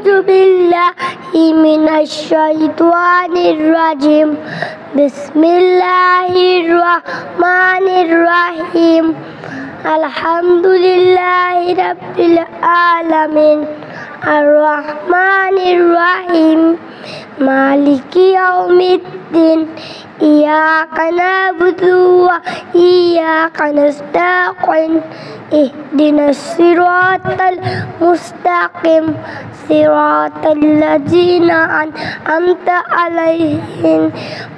أعوذ بالله من الشيطان الرجيم بسم الله الرحمن الرحيم الحمد لله رب العالمين الرحمن الرحيم مالك يوم الدين إياك نعبد وإياك نستعين اهدنا الصراط المستقيم صراط الذين أنعمت عليهم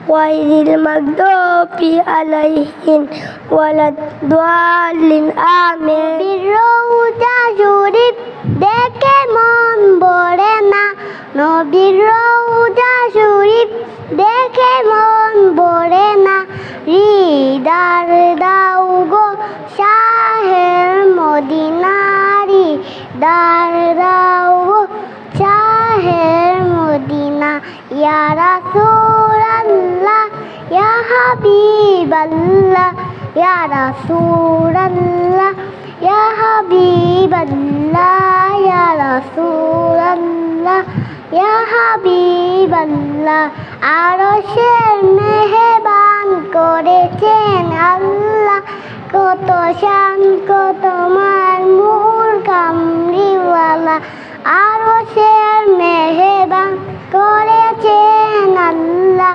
غير المغضوب عليهم ولا الضالين آمين রওজা শরীফ দেখে মন ভরে না নবীর রওজা শরীফ দেখে মন ভরে না হৃদয় দাও গো শাহের মদিনা হৃদয় দাও গো শাহের মদিনা ইয়া রাসূলুল্লাহ ইয়া হাবিবাল্লাহ ইয়া রাসূলুল্লাহ ইয়া হাবিবাল্লাহ ইয়া রাসূলুল্লাহ ইয়া হাবিবাল্লাহ আরশের মেহেরবান করেছেন আল্লাহ কত শান কত মান নূর কামলিওয়ালা আরশের মেহেরবান করেছেন আল্লাহ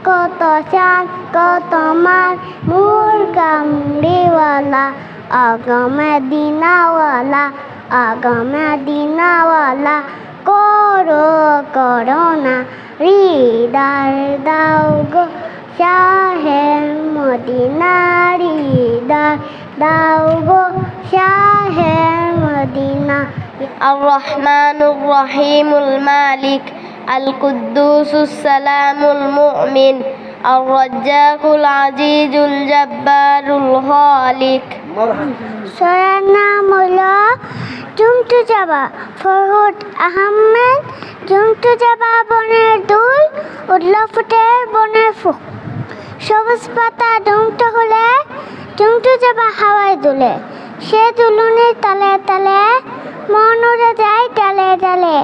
কত শান কত মান নূর কামলিওয়ালা আগা মদিনাওয়ালা করোনা হৃদয় দাও গো শাহের মদিনা হৃদয় দাও গো শাহের মদিনা الرحمن الرحيم المالك القدوس السلام المؤمن الرزاق العزيز الجبار الخالق সূরার নাম হলো জুমটু জাবা ফরহাদ আহমেদ জুমটু জাবা বনের দুল উঠল ফুটের বনের ফুক সবুজ পাতা জুমটু হলে জুমটু জাবা হাওয়ায় দুলে সে দুলুনির তালে তালে মন উড়ে যায় ডালে ডালে